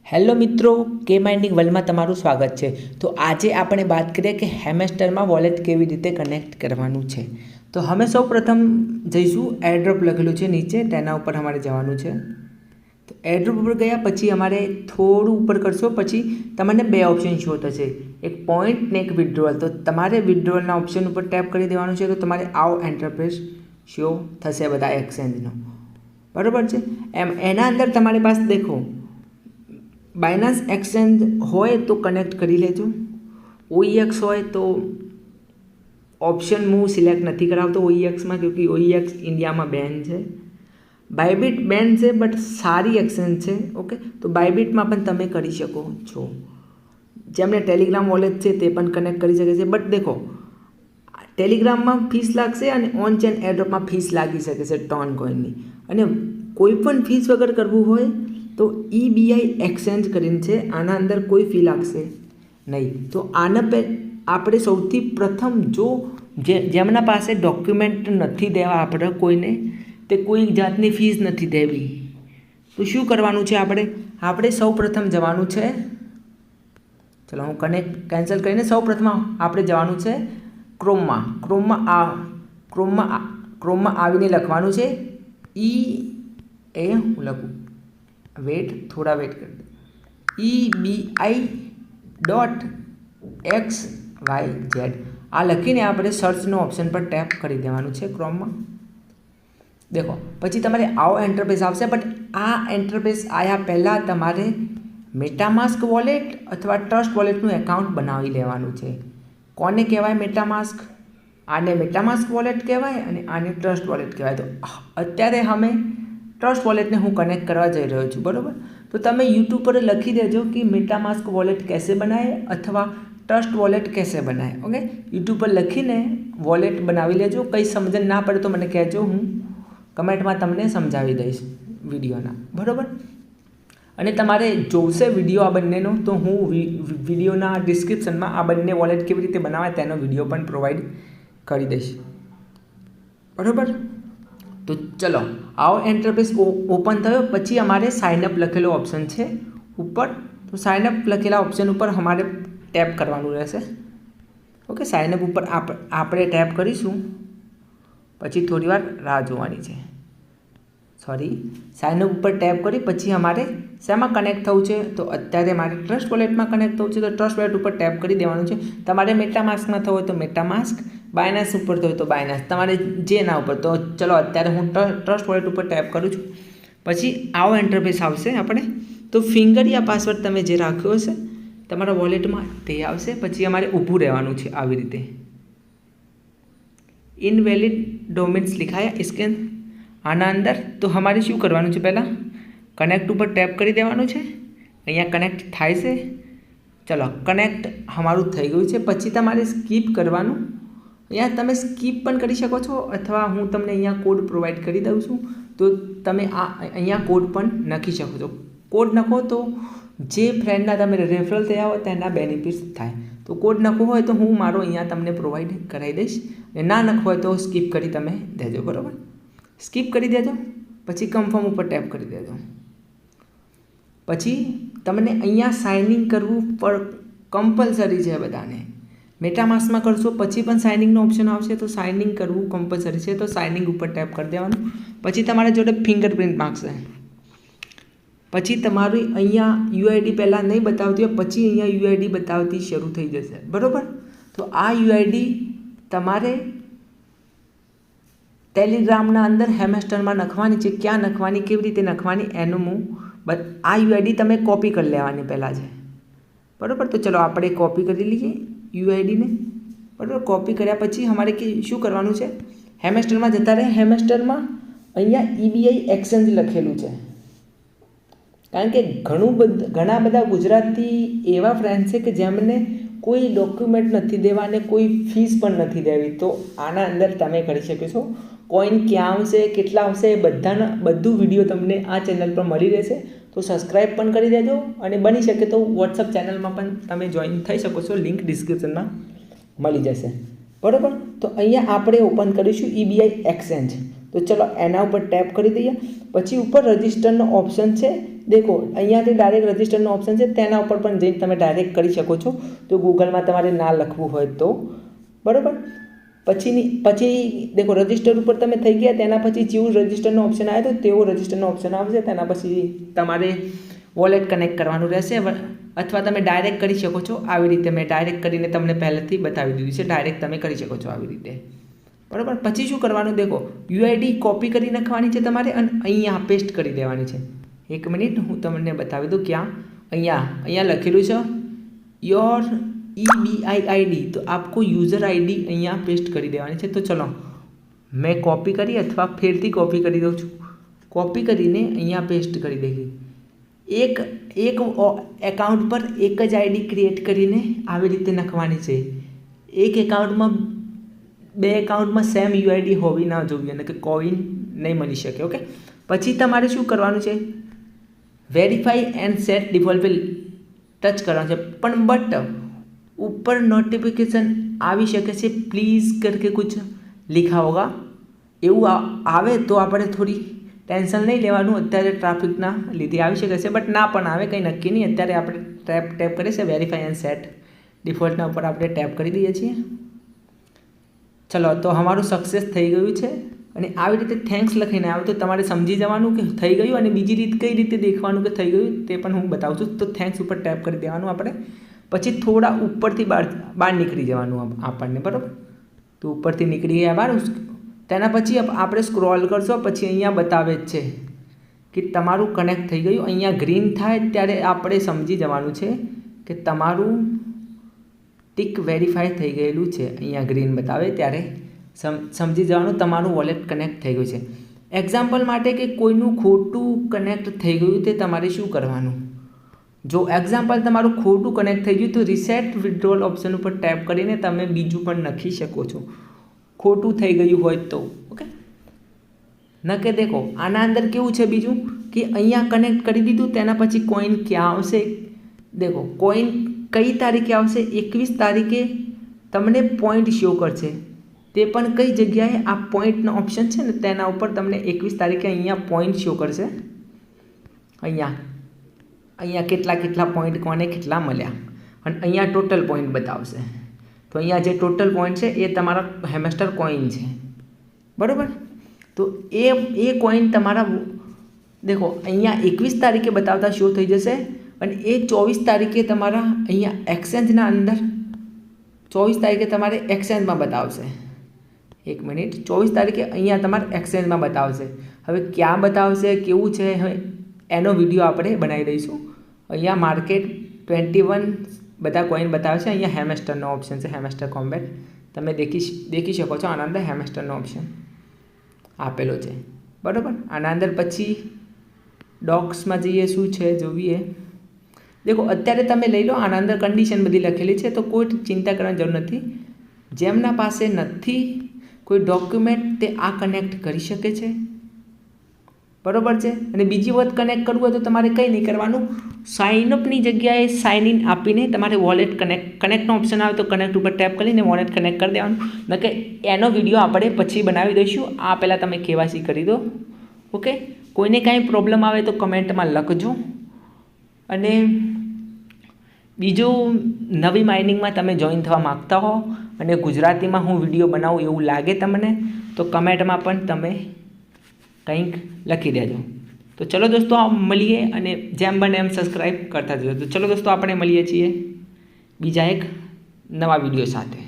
Hello મિત્રો, કે માઇન્ડિંગ વર્લ્ડમાં તમારું સ્વાગત છે। તો આજે આપણે વાત કરીએ કે હેમસ્ટરમાં વોલેટ કેવી રીતે કનેક્ટ કરવાનું છે। તો અમે સૌ પ્રથમ જઈશું એરડ્રોપ લખેલું છે નીચે, તેના ઉપર અમારે જવાનું છે। તો એરડ્રોપ ઉપર ગયા પછી અમારે થોડું ઉપર કરશો પછી તમને બે ઓપ્શન શો થશે, એક પોઈન્ટ ને એક વિથડ્રોઅલ। તો તમારે વિથડ્રોઅલના ઓપ્શન ઉપર ટેપ કરી દેવાનું છે। તો તમારે આવો ઇન્ટરફેસ શો થશે બધા એક્સચેન્જનો, બરાબર છે। એના અંદર તમારી પાસે દેખો બાયનાન્સ એક્સચેન્જ હોય તો કનેક્ટ કરી લેજો, OEX હોય તો ઓપ્શન હું સિલેક્ટ નથી કરાવતો OEXમાં, ક્योंकि OEX ઇન્ડિયામાં બેન છે। બાયબિટ બેન છે બટ સારી એક્સચેન્જ છે, ઓકે। તો બાયબિટમાં પણ તમે કરી શકો છો, જેમને ટેલિગ્રામ વોલેટ છે તે પણ કનેક્ટ કરી શકે છે। બટ દેખો ટેલિગ્રામમાં ફીસ લાગશે અને ઓન ચેન એરડ્રોપમાં ફીસ લાગી શકે છે ટોન કોઈનની, અને કોઈ પણ ફીસ વગર કરવું હોય તો EBI એક્સચેન્જ કરીને છે, આના અંદર કોઈ ફી લાગશે નહીં। તો આના આપણે સૌથી પ્રથમ જેમના પાસે ડોક્યુમેન્ટ નથી દેવા આપણે કોઈને, તે કોઈ જાતની ફીસ નથી દેવી, તો શું કરવાનું છે આપણે સૌ પ્રથમ જવાનું છે, ચલો હું કેન્સલ કરીને સૌ પ્રથમ આપણે જવાનું છે ક્રોમમાં આવીને લખવાનું છે હું લખું થોડા વેટ કરી દો EBI.XYZ આ લખીને આપણે સર્ચનો ઓપ્શન પર ટેપ કરી દેવાનું છે ક્રોમમાં। દેખો પછી તમારે આવો ઇન્ટરફેસ આવશે, બટ આ ઇન્ટરફેસ આવ્યા પહેલાં તમારે મેટામાસ્ક વોલેટ અથવા ટ્રસ્ટ વોલેટનું એકાઉન્ટ બનાવી લેવાનું છે। કોને કહેવાય મેટામાસ્ક? આને મેટામાસ્ક વોલેટ કહેવાય અને આને ટ્રસ્ટ વોલેટ કહેવાય। તો અત્યારે અમે ટ્રસ્ટ વોલેટને હું કનેક્ટ કરવા જઈ રહ્યો છું, બરાબર। તો તમે યુટ્યુબ પર લખી દેજો કે મેટામાસ્ક વોલેટ कैसे बनाए અથવા ટ્રસ્ટ વોલેટ कैसे बनाए, ઓકે। યુટ્યુબ પર લખીને વોલેટ બનાવી લેજો। કંઈ સમજણ ના પડે તો મને કહેજો, હું કમેન્ટમાં તમને સમજાવી દઈશ વિડીયોના, બરાબર। અને તમારે જોશે વિડીયો આ બંનેનો તો હું વિડીયોના ડિસ્ક્રિપ્શનમાં આ બંને વોલેટ કેવી રીતે બનાવાય તેનો વિડીયો પણ પ્રોવાઈડ કરી દઈશ, બરાબર। તો ચલો આવો ઇન્ટરફેસ ઓપન થયો પછી અમારે સાઇનઅપ લખેલો ઓપ્શન છે ઉપર, તો સાઇનઅપ લખેલા ઓપ્શન ઉપર અમારે ટેપ કરવાનું રહેશે, ઓકે। સાઇનઅપ ઉપર આપણે ટેપ કરીશું પછી થોડી વાર રાહ જોવાની છે, સાઇનઅપ ઉપર ટેપ કરી પછી અમારે શેમાં કનેક્ટ થવું છે? તો અત્યારે મારે ટ્રસ્ટ વોલેટમાં કનેક્ટ થવું છે, તો ટ્રસ્ટ વોલેટ ઉપર ટેપ કરી દેવાનું છે। તમારે મેટામાસ્કમાં થવું હોય તો મેટામાસ્ક, બાયનાન્સ ઉપર થયું તો બાયનાન્સ, તમારે જે ના ઉપર। તો ચલો અત્યારે હું ટ્રસ્ટ વોલેટ ઉપર ટેપ કરું છું, પછી આવો ઇન્ટરફેસ આવશે આપણે। તો ફિંગર યા પાસવર્ડ તમે જે રાખ્યો હશે તમારા વોલેટમાં તે આવશે, પછી અમારે ઊભું રહેવાનું છે આવી રીતે। ઇનવેલિડ ડોમેન્સ લિખાયા સ્કેન આના અંદર। તો અમારે શું કરવાનું છે? પહેલાં કનેક્ટ ઉપર ટેપ કરી દેવાનું છે, અહીંયા કનેક્ટ થાય છે, ચલો કનેક્ટ અમારું થઈ ગયું છે। પછી તમારે સ્કીપ કરવાનું, અહીંયા તમે સ્કીપ પણ કરી શકો છો અથવા હું તમને અહીંયા કોડ પ્રોવાઈડ કરી દઉં છું, તો તમે અહીંયા કોડ પણ નાખી શકો છો। કોડ નાખો તો જે ફ્રેન્ડના તમે રેફરલ થયા હોય તેના બેનિફિટ્સ થાય। તો કોડ નાખવો હોય તો હું મારો અહીંયા તમને પ્રોવાઈડ કરાવી દઈશ, ના નાખવો હોય તો સ્કીપ કરી તમે દેજો, બરાબર। સ્કીપ કરી દેજો પછી કન્ફર્મ ઉપર ટેપ કરી દેજો। પછી તમને અહીંયા સાઇનિંગ કરવું કમ્પલસરી છે બધાને। મેટામાસ્કમાં કરશો પછી પણ સાઇનિંગનો ઓપ્શન આવશે, તો સાઇનિંગ કરવું કમ્પલસરી છે, તો સાઇનિંગ ઉપર ટેપ કરી દેવાનું। પછી તમારા જોડે ફિંગરપ્રિન્ટ માગશે, પછી તમારી અહીંયા UID પહેલાં નહીં બતાવતી હોય પછી અહીંયા UID બતાવતી શરૂ થઈ જશે, બરાબર। તો આ UID તમારે ટેલિગ્રામના અંદર હેમસ્ટરમાં નખવાની છે, ક્યાં નખવાની, કેવી રીતે નખવાની એનું આ UID તમે કોપી કરી લેવાની પહેલાં છે, બરાબર। તો ચલો આપણે કોપી કરી લઈએ UIDને, બરાબર। કોપી કર્યા પછી અમારે શું કરવાનું છે? હેમસ્ટરમાં જતા રહે, હેમસ્ટરમાં અહીંયા EBI એક્સચેન્જ લખેલું છે, કારણ કે ઘણા બધા ગુજરાતી એવા ફ્રેન્ડ છે કે જેમને કોઈ ડોક્યુમેન્ટ નથી દેવા અને કોઈ ફીસ પણ નથી દેવી, તો આના અંદર તમે કરી શકો છો। કોઈન ક્યાં આવશે, કેટલા આવશે, બધું વિડીયો તમને આ ચેનલ પર મળી રહેશે, તો સબસ્ક્રાઈબ પણ કરી દેજો, અને બની શકે તો વોટ્સઅપ ચેનલમાં પણ તમે જોઈન થઈ શકો છો, લિંક ડિસ્ક્રિપ્શનમાં મળી જશે, બરાબર। તો અહીંયા આપણે ઓપન કરીશું EBI એક્સચેન્જ। તો तो चलो एना पर टैप कर दीए। पछी ऊपर रजिस्टरनो ऑप्शन है, देखो अहींयाथी डायरेक्ट रजिस्टरनो ऑप्शन है, तेना उपर पण जईने तमे डायरेक्ट करी शको छो। तो गूगल में तमारे ना लखवुं होय तो बराबर। पछी देखो रजिस्टर पर तमे थई गया, तेना पछी जेवुं रजिस्टरनो ऑप्शन आवे तो तेवो रजिस्टरनो ऑप्शन आवशे। तेना पछी तमारे वॉलेट कनेक्ट करवानुं रहेशे, अथवा तमे डायरेक्ट करी शको छो। आवी रीते मैं डायरेक्ट करीने तमने पहेलेथी बतावी दीधुं छे, डायरेक्ट तमे करी शको छो आवी रीते बराबर। पछी शुं करवानुं, देखो यूआईडी कॉपी करी नाखवानी छे तमारे अने अहींया पेस्ट करी देवानी छे। एक मिनिट हूँ तमने बतावी दूँ। क्या अहींया लखेलुं छे योर EBIID, तो आपको यूज़र आईडी अहींया पेस्ट करी देवानी छे। तो चलो मैं कॉपी करी अथवा फेरथी कॉपी करी दऊं छुं। कॉपी करीने अहींया पेस्ट करी देगी। एक एकाउंट पर एक ज आईडी क्रिएट करीने आवी रीते नाखवानी छे। एक एकाउंट में बे एकाउंट में सेम यूआईडी होवी ना जोईए, એટલે કે કોઈન नहीं मळी शके। ओके, पछी तमारे शुं करवानुं छे, वेरीफाई एंड सेट डिफॉल्ट पे टच करवानुं छे। पण बट ऊपर नोटिफिकेशन आवी शके छे, प्लीज करके कुछ लिखा होगा, एवुं आवे तो आपणे थोड़ी टेन्शन नहीं लेवानुं। अत्यारे ट्राफिकना लीधे आवी शके छे, बट ना पण आवे, कंई नक्की नहीं। अत्यारे आपणे टैप करीए छे वेरीफाई एंड सेट डिफॉल्टना उपर आपणे टैप करी दीए छीए। चलो तो हमारू सक्सेस थई गयुं छे। अने आवी रीते थैंक्स लखीने आवे तो तमारे समझी जवानुं के थई गयुं, अने बीजी रीत कई रीते देखवानुं के थई गयुं ते पण हूँ बतावुं छुं। तो थैंक्स उपर टैप करी देवानुं आपणे। पछी थोड़ा उपरथी बहार निकળી जवानुं आपणने बराबर। तो उपरथी निकળી गया बहार। तेना पछी आपणे स्क्रॉल करशो, पछी अहींया बतावे छे कि तमारुं कनेक्ट थई गयुं। अहींया ग्रीन थाय त्यारे आपणे समझी जवानुं छे कि तमारुं टिक वेरीफाई थई गयेलुं छे। अहींया ग्रीन बतावे त्यारे समझी जवानुं तमारुं वॉलेट कनेक्ट थई गयुं छे। एक्जाम्पल माटे के कोईनुं खोटुं कनेक्ट थई गयुं ते तमारे शुं करवानुं। जो एक्जाम्पल तमारुं खोटुं कनेक्ट थई गयुं तो रिसेट विड्रॉल ऑप्शन पर टैप करीने तमे बीजुं पण लखी शको छो, खोटुं थई गयुं होय तो। ओके, न के देखो आना अंदर केवुं छे बीजुं कि अहींया कनेक्ट करी दीधुं, तेना पछी कोइन क्यां आवशे। देखो कोइन कई तारीखे आवशे, 21 तारीखे तमने पॉइंट शो करशे। ते पण कई जग्याए आ पॉइंटनो ऑप्शन छे ने तेना उपर तमने 21 तारीखे अहींया पॉइंट शो करशे। अहींया केटला पॉइंट कोने केटला मळ्या अने अहींया टोटल पॉइंट बतावशे। तो अहींया जे टोटल पॉइंट छे ए तमारा हेमस्टर कॉइन छे बराबर। तो ए कॉइन तमारा देखो अहींया 21 तारीखे बतावता शो थई जशे अने ए 24 तारीखे तमारा अहींया एक्सचेंजना अंदर 24 तारीखे तमारे एक्सचेंज में बतावशे। एक मिनिट, 24 तारीखे अहींया तमारे एक्सचेंज में बतावशे। हवे क्या बतावशे, केवुं छे, हवे एनो विडियो आपणे बनावी दईशुं। अहींया मार्केट 21 बधा कॉइन बतावे छे। अहींया हेमस्टरनो ऑप्शन छे, हेमस्टर कॉम्बेट तमे देखी शको छो। आना अंदर हेमस्टरनो ऑप्शन आपेलो छे बराबर। आना अंदर पछी डॉक्स में जईए, शुं छे जोईए। देखो अत्यारे तमे लई लो, आना अंदर कंडीशन बधी लखेली छे, तो कोई चिंता करवानी जरूर नथी। जेमना पासे नथी कोई डॉक्यूमेंट ते आ कनेक्ट करी शके छे बराबर छे। अने बीजी वखत कनेक्ट करवुं होय तो तमारे कंई नहीं करवानुं, साइन अपनी जग्याए साइन इन आपीने तमारे वॉलेट कनेक्टनो ऑप्शन आवे तो कनेक्ट उपर टैप करीने वॉलेट कनेक्ट कर देवानुं। नके एनो विडियो आपणे पछी बनावी दईशुं। आ पहेला तमे केवायसी करी दो। ओके, कोईने कांई प्रॉब्लम आवे तो कमेंट में लखजो। अने बीजुं नवी माइनिंग में तमे जॉइन थवा मांगता हो अने गुजराती में हूँ विडियो बनावुं एवुं लागे तमने तो कमेंट में पण तमे कंईक लखी देजो। तो चलो दोस्तों आप मळीए अने जेम बने एम सब्सक्राइब करता जजो। तो चलो दोस्तों आपणे मळीए छीए बीजा एक नवा विडियो साथे।